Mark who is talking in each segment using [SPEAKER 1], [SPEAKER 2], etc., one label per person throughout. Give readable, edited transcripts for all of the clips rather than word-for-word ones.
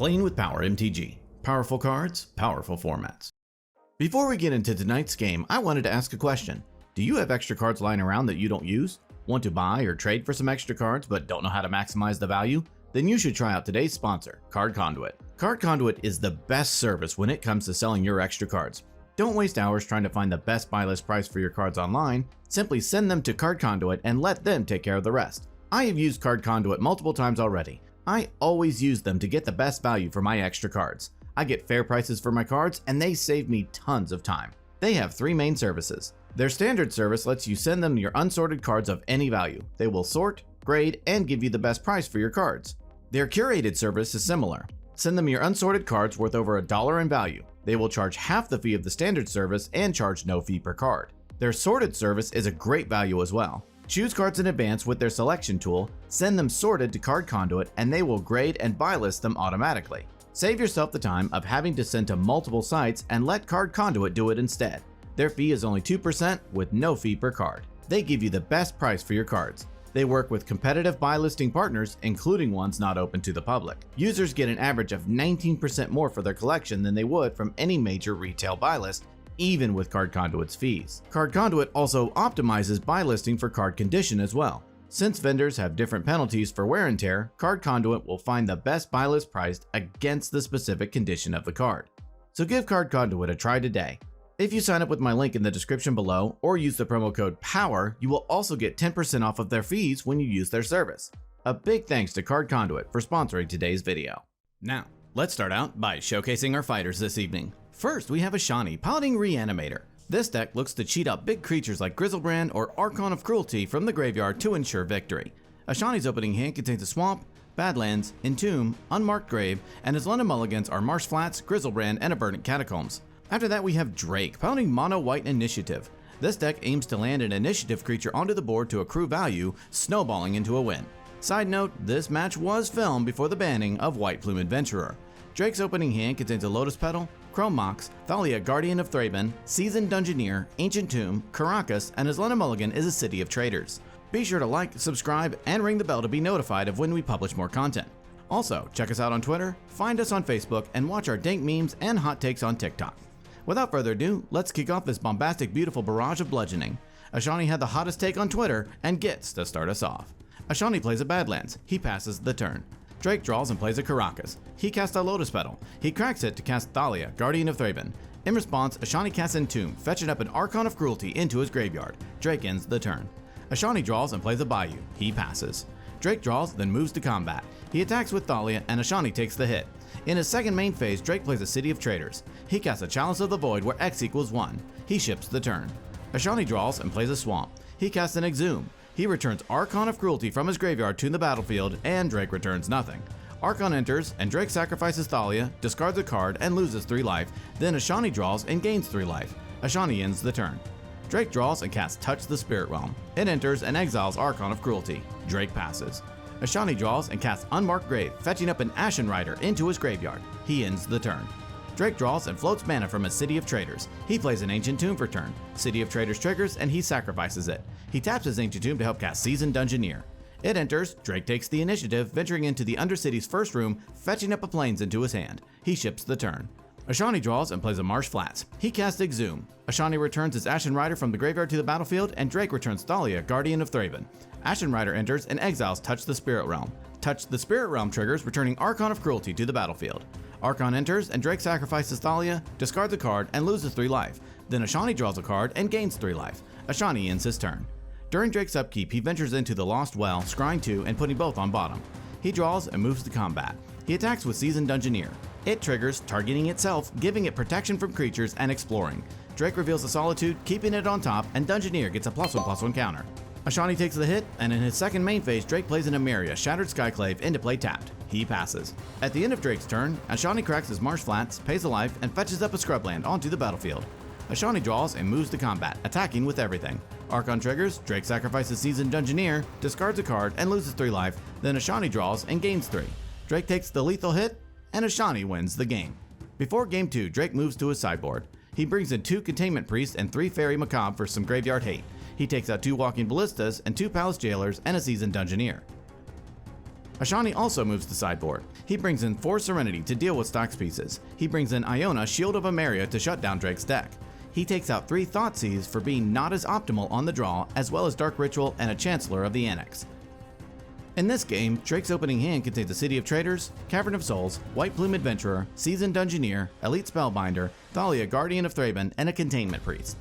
[SPEAKER 1] Playing with Power MTG. Powerful cards, powerful formats. Before we get into tonight's game, I wanted to ask a question. Do you have extra cards lying around that you don't use? Want to buy or trade for some extra cards but don't know how to maximize the value? Then you should try out today's sponsor, Card Conduit. Card Conduit is the best service when it comes to selling your extra cards. Don't waste hours trying to find the best buy list price for your cards online. Simply send them to Card Conduit and let them take care of the rest. I have used Card Conduit multiple times already. I always use them to get the best value for my extra cards. I get fair prices for my cards and they save me tons of time. They have three main services. Their standard service lets you send them your unsorted cards of any value. They will sort, grade, and give you the best price for your cards. Their curated service is similar. Send them your unsorted cards worth over $1 in value. They will charge half the fee of the standard service and charge no fee per card. Their sorted service is a great value as well. Choose cards in advance with their selection tool, send them sorted to Card Conduit, and they will grade and buy list them automatically. Save yourself the time of having to send to multiple sites and let Card Conduit do it instead. Their fee is only 2% with no fee per card. They give you the best price for your cards. They work with competitive buy listing partners, including ones not open to the public. Users get an average of 19% more for their collection than they would from any major retail buy list, even with Card Conduit's fees. Card Conduit also optimizes buy listing for card condition as well. Since vendors have different penalties for wear and tear, Card Conduit will find the best buy list priced against the specific condition of the card. So give Card Conduit a try today. If you sign up with my link in the description below or use the promo code POWER, you will also get 10% off of their fees when you use their service. A big thanks to Card Conduit for sponsoring today's video. Now, let's start out by showcasing our fighters this evening. First, we have Ashani piloting Reanimator. This deck looks to cheat out big creatures like Griselbrand or Archon of Cruelty from the graveyard to ensure victory. Ashani's opening hand contains a Swamp, Badlands, Entomb, Unmarked Grave, and his London mulligans are Marsh Flats, Griselbrand, and a Verdant Catacombs. After that, we have Drake piloting Mono White Initiative. This deck aims to land an initiative creature onto the board to accrue value, snowballing into a win. Side note, this match was filmed before the banning of White Plume Adventurer. Drake's opening hand contains a Lotus Petal, Chrome Mox, Thalia Guardian of Thraben, Seasoned Dungeoneer, Ancient Tomb, Caracas, and his London mulligan is a City of Traders. Be sure to like, subscribe, and ring the bell to be notified of when we publish more content. Also, check us out on Twitter, find us on Facebook, and watch our dank memes and hot takes on TikTok. Without further ado, let's kick off this bombastic, beautiful barrage of bludgeoning. Ashani had the hottest take on Twitter and gets to start us off. Ashani plays a Badlands. He passes the turn. Drake draws and plays a Caracas. He casts a Lotus Petal. He cracks it to cast Thalia, Guardian of Thraben. In response, Ashani casts Entomb, fetching up an Archon of Cruelty into his graveyard. Drake ends the turn. Ashani draws and plays a Bayou. He passes. Drake draws, then moves to combat. He attacks with Thalia, and Ashani takes the hit. In his second main phase, Drake plays a City of Traders. He casts a Chalice of the Void where X equals 1. He ships the turn. Ashani draws and plays a Swamp. He casts an Exhume. He returns Archon of Cruelty from his graveyard to the battlefield, and Drake returns nothing. Archon enters, and Drake sacrifices Thalia, discards a card, and loses 3 life. Then Ashani draws and gains 3 life. Ashani ends the turn. Drake draws and casts Touch the Spirit Realm. It enters and exiles Archon of Cruelty. Drake passes. Ashani draws and casts Unmarked Grave, fetching up an Ashen Rider into his graveyard. He ends the turn. Drake draws and floats mana from his City of Traders. He plays an Ancient Tomb for turn. City of Traders triggers and he sacrifices it. He taps his Ancient Tomb to help cast Seasoned Dungeoneer. It enters, Drake takes the initiative, venturing into the Undercity's first room, fetching up a Plains into his hand. He ships the turn. Ashani draws and plays a Marsh Flats. He casts Exhume. Ashani returns his Ashen Rider from the graveyard to the battlefield, and Drake returns Thalia, Guardian of Thraben. Ashen Rider enters and exiles Touch the Spirit Realm. Touch the Spirit Realm triggers, returning Archon of Cruelty to the battlefield. Archon enters and Drake sacrifices Thalia, discards a card, and loses 3 life. Then Ashani draws a card and gains 3 life. Ashani ends his turn. During Drake's upkeep, he ventures into the Lost Well, scrying 2 and putting both on bottom. He draws and moves to combat. He attacks with Seasoned Dungeoneer. It triggers, targeting itself, giving it protection from creatures and exploring. Drake reveals the Solitude, keeping it on top, and Dungeoneer gets a +1/+1 counter. Ashani takes the hit, and in his second main phase, Drake plays an Emeria, Shattered Skyclave, into play tapped. He passes. At the end of Drake's turn, Ashani cracks his Marsh Flats, pays a life, and fetches up a Scrubland onto the battlefield. Ashani draws and moves to combat, attacking with everything. Archon triggers, Drake sacrifices Seasoned Dungeoneer, discards a card, and loses 3 life, then Ashani draws and gains 3. Drake takes the lethal hit, and Ashani wins the game. Before Game 2, Drake moves to his sideboard. He brings in 2 Containment Priests and 3 Fairy Macabre for some graveyard hate. He takes out 2 Walking Ballistas and 2 Palace Jailers and a Seasoned Dungeoneer. Ashani also moves to sideboard. He brings in 4 Serenity to deal with stocks pieces. He brings in Iona, Shield of Emeria to shut down Drake's deck. He takes out 3 Thoughtseize for being not as optimal on the draw, as well as Dark Ritual and a Chancellor of the Annex. In this game, Drake's opening hand contains a City of Traders, Cavern of Souls, White Plume Adventurer, Seasoned Dungeoneer, Elite Spellbinder, Thalia, Guardian of Thraben, and a Containment Priest.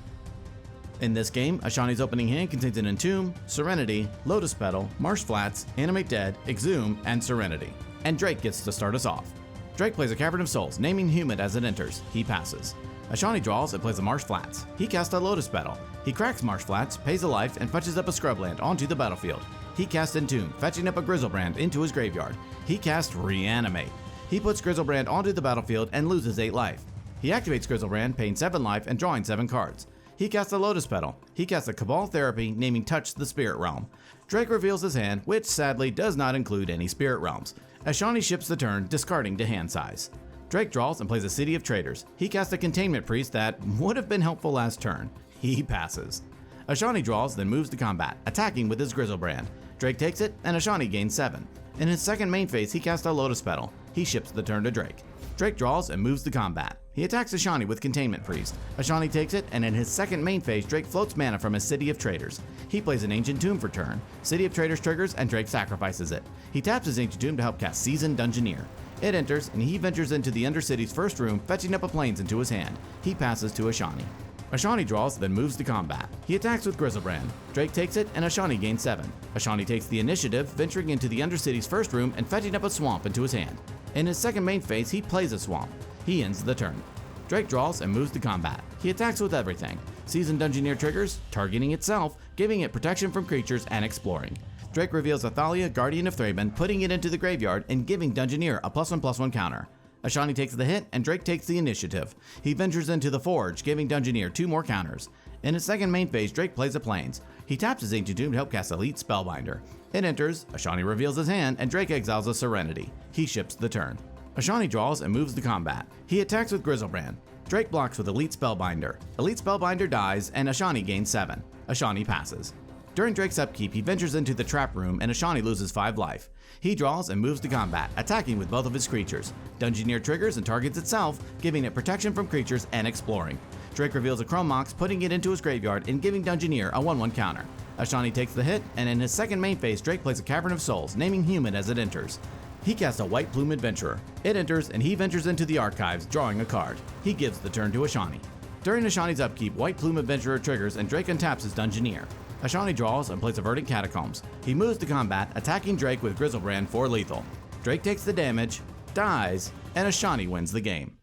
[SPEAKER 1] In this game, Ashani's opening hand contains an Entomb, Serenity, Lotus Petal, Marsh Flats, Animate Dead, Exhume, and Serenity. And Drake gets to start us off. Drake plays a Cavern of Souls, naming Humid as it enters. He passes. Ashani draws and plays a Marsh Flats. He casts a Lotus Petal. He cracks Marsh Flats, pays a life, and fetches up a Scrubland onto the battlefield. He casts Entomb, fetching up a Grizzlebrand into his graveyard. He casts Reanimate. He puts Grizzlebrand onto the battlefield and loses 8 life. He activates Grizzlebrand, paying 7 life and drawing 7 cards. He casts a Lotus Petal. He casts a Cabal Therapy, naming Touch the Spirit Realm. Drake reveals his hand, which sadly does not include any Spirit Realms. Ashani ships the turn, discarding to hand size. Drake draws and plays a City of Traders. He casts a Containment Priest that would have been helpful last turn. He passes. Ashani draws, then moves to combat, attacking with his Grizzlebrand. Drake takes it, and Ashani gains 7. In his second main phase, he casts a Lotus Petal. He ships the turn to Drake. Drake draws and moves to combat. He attacks Ashani with Containment Priest. Ashani takes it, and in his second main phase, Drake floats mana from his City of Traders. He plays an Ancient Tomb for turn. City of Traders triggers, and Drake sacrifices it. He taps his Ancient Tomb to help cast Seasoned Dungeoneer. It enters, and he ventures into the Undercity's first room, fetching up a Plains into his hand. He passes to Ashani. Ashani draws, then moves to combat. He attacks with Grizzlebrand. Drake takes it, and Ashani gains 7. Ashani takes the initiative, venturing into the Undercity's first room and fetching up a Swamp into his hand. In his second main phase, he plays a Swamp. He ends the turn. Drake draws and moves to combat. He attacks with everything. Seasoned Dungeoneer triggers, targeting itself, giving it protection from creatures and exploring. Drake reveals a Thalia, Guardian of Thraben, putting it into the graveyard and giving Dungeoneer a +1/+1 counter. Ashani takes the hit, and Drake takes the initiative. He ventures into the Forge, giving Dungeoneer 2 more counters. In his second main phase, Drake plays a Plains. He taps his Ancient Tomb to help cast Elite Spellbinder. It enters, Ashani reveals his hand, and Drake exiles a Serenity. He ships the turn. Ashani draws and moves to combat. He attacks with Grizzlebrand. Drake blocks with Elite Spellbinder. Elite Spellbinder dies, and Ashani gains 7. Ashani passes. During Drake's upkeep, he ventures into the Trap Room, and Ashani loses 5 life. He draws and moves to combat, attacking with both of his creatures. Dungeoneer triggers and targets itself, giving it protection from creatures and exploring. Drake reveals a Chrome Mox, putting it into his graveyard and giving Dungeoneer a 1/1 counter. Ashani takes the hit, and in his second main phase, Drake plays a Cavern of Souls, naming Humid as it enters. He casts a White Plume Adventurer. It enters, and he ventures into the archives, drawing a card. He gives the turn to Ashani. During Ashani's upkeep, White Plume Adventurer triggers, and Drake untaps his Dungeoneer. Ashani draws and plays a Verdant Catacombs. He moves to combat, attacking Drake with Grizzlebrand for lethal. Drake takes the damage, dies, and Ashani wins the game.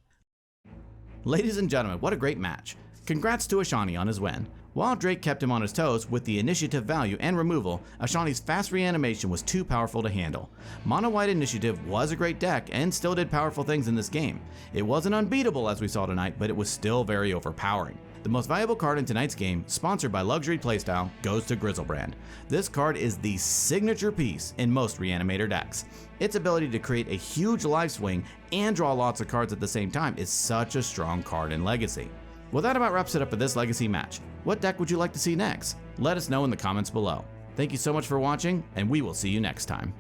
[SPEAKER 1] Ladies and gentlemen, what a great match. Congrats to Ashani on his win. While Drake kept him on his toes with the initiative value and removal, Ashani's fast reanimation was too powerful to handle. Mono White Initiative was a great deck and still did powerful things in this game. It wasn't unbeatable as we saw tonight, but it was still very overpowering. The most valuable card in tonight's game, sponsored by Luxury Playstyle, goes to Grizzlebrand. This card is the signature piece in most Reanimator decks. Its ability to create a huge life swing and draw lots of cards at the same time is such a strong card in Legacy. Well, that about wraps it up for this Legacy match. What deck would you like to see next? Let us know in the comments below. Thank you so much for watching, and we will see you next time.